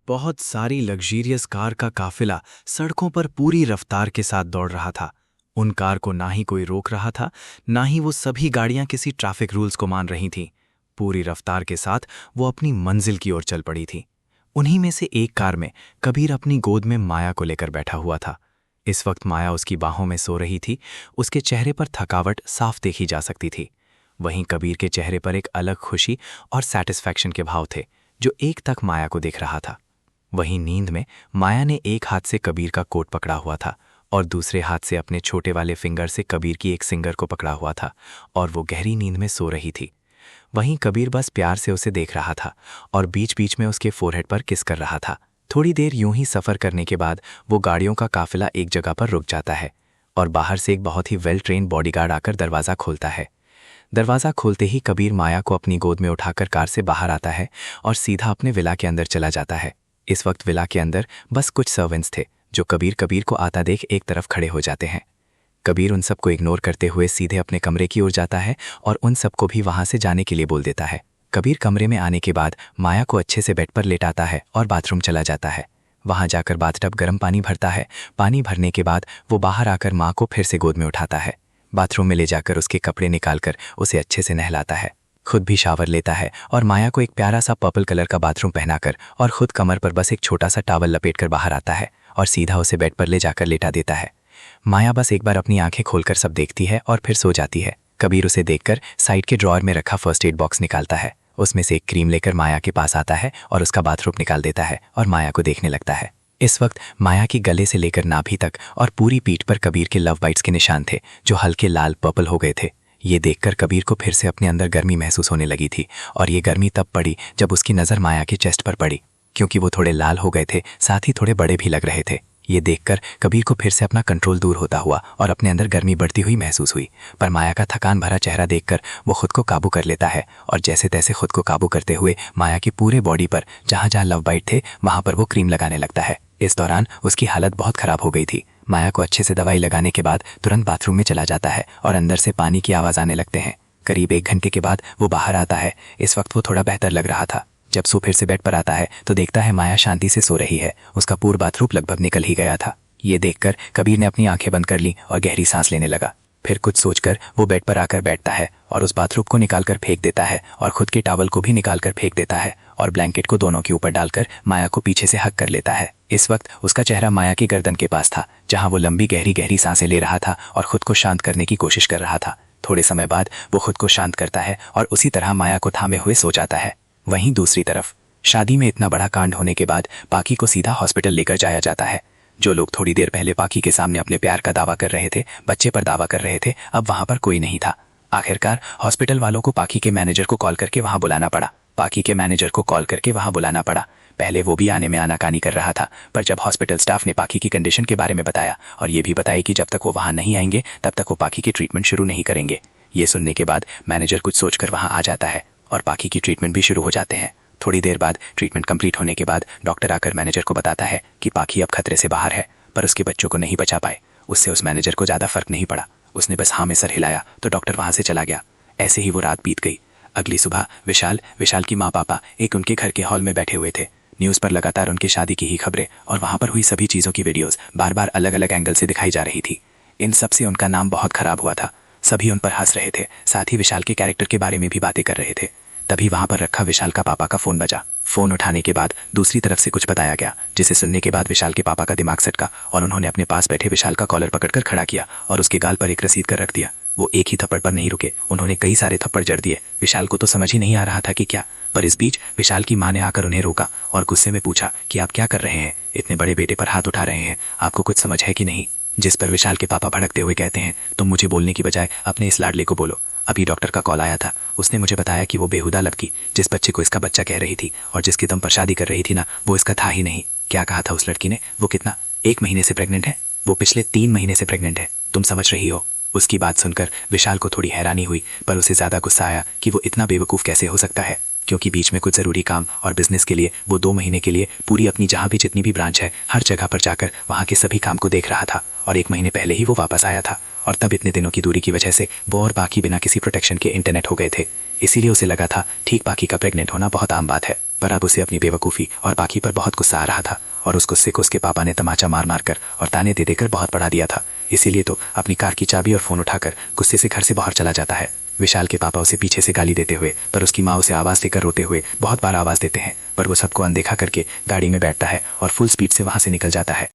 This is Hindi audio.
बहुत सारी लग्जरियस कार का काफिला सड़कों पर पूरी रफ्तार के साथ दौड़ रहा था। उन कार को ना ही कोई रोक रहा था, ना ही वो सभी गाड़ियां किसी ट्रैफिक रूल्स को मान रही थीं। पूरी रफ्तार के साथ वो अपनी मंजिल की ओर चल पड़ी थी। उन्हीं में से एक कार में कबीर अपनी गोद में माया को लेकर बैठा हुआ था। इस वक्त माया उसकी बाहों में सो रही थी। उसके चेहरे पर थकावट साफ देखी जा सकती थी। वहीं कबीर के चेहरे पर एक अलग खुशी और सैटिस्फैक्शन के भाव थे, जो एक तक माया को दिख रहा था। वहीं नींद में माया ने एक हाथ से कबीर का कोट पकड़ा हुआ था और दूसरे हाथ से अपने छोटे वाले फिंगर से कबीर की एक सिंगर को पकड़ा हुआ था और वो गहरी नींद में सो रही थी। वहीं कबीर बस प्यार से उसे देख रहा था और बीच बीच में उसके फोरहेड पर किस कर रहा था। थोड़ी देर यूं ही सफ़र करने के बाद वो गाड़ियों का काफिला एक जगह पर रुक जाता है और बाहर से एक बहुत ही वेल ट्रेन बॉडीगार्ड आकर दरवाज़ा खोलता है। दरवाज़ा खोलते ही कबीर माया को अपनी गोद में उठाकर कार से बाहर आता है और सीधा अपने विला के अंदर चला जाता है। इस वक्त विला के अंदर बस कुछ सर्वेंट्स थे जो कबीर को आता देख एक तरफ खड़े हो जाते हैं। कबीर उन सबको इग्नोर करते हुए सीधे अपने कमरे की ओर जाता है और उन सबको भी वहां से जाने के लिए बोल देता है। कबीर कमरे में आने के बाद माया को अच्छे से बेड पर लेटाता है और बाथरूम चला जाता है। वहां जाकर बाथटब गर्म पानी भरता है। पानी भरने के बाद वो बाहर आकर माँ को फिर से गोद में उठाता है। बाथरूम में ले जाकर उसके कपड़े निकालकर उसे अच्छे से नहलाता है। खुद भी शावर लेता है और माया को एक प्यारा सा पर्पल कलर का बाथरूम पहनाकर और खुद कमर पर बस एक छोटा सा टॉवल लपेटकर बाहर आता है और सीधा उसे बेड पर ले जाकर लेटा देता है। माया बस एक बार अपनी आंखें खोलकर सब देखती है और फिर सो जाती है। कबीर उसे देखकर साइड के ड्रॉअर में रखा फर्स्ट एड बॉक्स निकालता है। उसमें से एक क्रीम लेकर माया के पास आता है और उसका बाथरूम निकाल देता है और माया को देखने लगता है। इस वक्त माया की गले से लेकर नाभि तक और पूरी पीठ पर कबीर के लव बाइट्स के निशान थे, जो हल्के लाल पर्पल हो गए थे। ये देखकर कबीर को फिर से अपने अंदर गर्मी महसूस होने लगी थी और ये गर्मी तब पड़ी जब उसकी नज़र माया के चेस्ट पर पड़ी, क्योंकि वो थोड़े लाल हो गए थे, साथ ही थोड़े बड़े भी लग रहे थे। ये देखकर कबीर को फिर से अपना कंट्रोल दूर होता हुआ और अपने अंदर गर्मी बढ़ती हुई महसूस हुई। पर माया का थकान भरा चेहरा देखकर वो खुद को काबू कर लेता है और जैसे तैसे खुद को काबू करते हुए माया की पूरे बॉडी पर जहाँ जहाँ लव बाइट थे वहाँ पर वो क्रीम लगाने लगता है। इस दौरान उसकी हालत बहुत खराब हो गई थी। माया को अच्छे से दवाई लगाने के बाद तुरंत बाथरूम में चला जाता है और अंदर से पानी की आवाज़ आने लगते हैं। करीब 1 घंटे के बाद वो बाहर आता है। इस वक्त वो थोड़ा बेहतर लग रहा था। जब सो फिर से बेड पर आता है तो देखता है माया शांति से सो रही है। उसका पूरा बाथरूम लगभग निकल ही गया था। ये देखकर कबीर ने अपनी आंखें बंद कर ली और गहरी सांस लेने लगा। फिर कुछ सोचकर वो बेड पर आकर बैठता है और उस बाथरूम को निकालकर फेंक देता है और खुद के टॉवल को भी निकालकर फेंक देता है और ब्लैंकेट को दोनों के ऊपर डालकर माया को पीछे से हग कर लेता है। इस वक्त उसका चेहरा माया की गर्दन के पास था, जहां वो लंबी गहरी गहरी सांसें ले रहा था और खुद को शांत करने की कोशिश कर रहा था। थोड़े समय बाद वो खुद को शांत करता है और उसी तरह माया को थामे हुए सो जाता है। वहीं दूसरी तरफ शादी में इतना बड़ा कांड होने के बाद पाकी को सीधा हॉस्पिटल लेकर जाया जाता है। जो लोग थोड़ी देर पहले पाकी के सामने अपने प्यार का दावा कर रहे थे, बच्चे पर दावा कर रहे थे, अब वहां पर कोई नहीं था। आखिरकार हॉस्पिटल वालों को पाकी के मैनेजर को कॉल करके वहां बुलाना पड़ा। पहले वो भी आने में आनाकानी कर रहा था, पर जब हॉस्पिटल स्टाफ ने पाकी की कंडीशन के बारे में बताया और ये भी बताया कि जब तक वो वहां नहीं आएंगे तब तक वो पाकी की ट्रीटमेंट शुरू नहीं करेंगे, ये सुनने के बाद मैनेजर कुछ सोचकर वहां आ जाता है और पाकी की ट्रीटमेंट भी शुरू हो जाते हैं। थोड़ी देर बाद ट्रीटमेंट कंप्लीट होने के बाद डॉक्टर आकर मैनेजर को बताता है कि पाकी अब खतरे से बाहर है, पर उसके बच्चों को नहीं बचा पाए। उससे उस मैनेजर को ज़्यादा फर्क नहीं पड़ा। उसने बस हाँ में सर हिलाया तो डॉक्टर वहां से चला गया। ऐसे ही वो रात बीत गई। अगली सुबह विशाल की माँ पापा एक उनके घर के हॉल में बैठे हुए थे। न्यूज़ पर लगातार उनकी शादी की ही खबरें और वहां पर हुई सभी चीज़ों की वीडियोज़ बार बार अलग अलग एंगल से दिखाई जा रही थी। इन सब से उनका नाम बहुत खराब हुआ था। सभी उन पर हंस रहे थे, साथ ही विशाल के कैरेक्टर के बारे में भी बातें कर रहे थे। तभी वहां पर रखा विशाल का पापा का फोन बजा। फोन उठाने के बाद दूसरी तरफ से कुछ बताया गया, जिसे सुनने के बाद विशाल के पापा का दिमाग सटका और उन्होंने अपने पास बैठे विशाल का कॉलर पकड़कर खड़ा किया और उसके गाल पर एक रसीद कर रख दिया। वो एक ही थप्पड़ पर नहीं रुके, उन्होंने कई सारे थप्पड़ जड़ दिए। विशाल को तो समझ ही नहीं आ रहा था कि क्या, पर इस बीच विशाल की माँ ने आकर उन्हें रोका और गुस्से में पूछा कि आप क्या कर रहे हैं, इतने बड़े बेटे पर हाथ उठा रहे हैं, आपको कुछ समझ है कि नहीं। जिस पर विशाल के पापा भड़कते हुए कहते हैं, तुम मुझे बोलने की बजाय अपने इस लाडले को बोलो। अभी डॉक्टर का कॉल आया था, उसने मुझे बताया कि वो बेहुदा लड़की जिस बच्चे को इसका बच्चा कह रही थी और जिसके दम पर शादी कर रही थी ना, वो इसका था ही नहीं। क्या कहा था उस लड़की ने? वो कितना 1 महीने से प्रेग्नेंट है, वो पिछले 3 महीने से प्रेग्नेंट है, तुम समझ रही हो। उसकी बात सुनकर विशाल को थोड़ी हैरानी हुई, पर उसे ज्यादा गुस्सा आया कि वो इतना बेवकूफ़ कैसे हो सकता है, क्योंकि बीच में कुछ ज़रूरी काम और बिजनेस के लिए वो 2 महीने के लिए पूरी अपनी जहाँ भी जितनी भी ब्रांच है हर जगह पर जाकर वहाँ के सभी काम को देख रहा था और 1 महीने पहले ही वो वापस आया था। और तब इतने दिनों की दूरी की वजह से वो और बाकी बिना किसी प्रोटेक्शन के इंटरनेट हो गए थे। इसीलिए उसे लगा था ठीक बाकी का प्रेग्नेंट होना बहुत आम बात है, पर अब उसे अपनी बेवकूफ़ी और बाकी पर बहुत गुस्सा आ रहा था और उस गुस्से को उसके पापा ने तमाचा मार मार कर और ताने दे देकर बहुत बढ़ा दिया था। इसीलिए तो अपनी कार की चाबी और फ़ोन उठाकर गुस्से से घर से बाहर चला जाता है। विशाल के पापा उसे पीछे से गाली देते हुए पर उसकी माँ उसे आवाज़ देकर रोते हुए बहुत बार आवाज़ देते हैं, पर वो सबको अनदेखा करके गाड़ी में बैठता है और फुल स्पीड से वहाँ से निकल जाता है।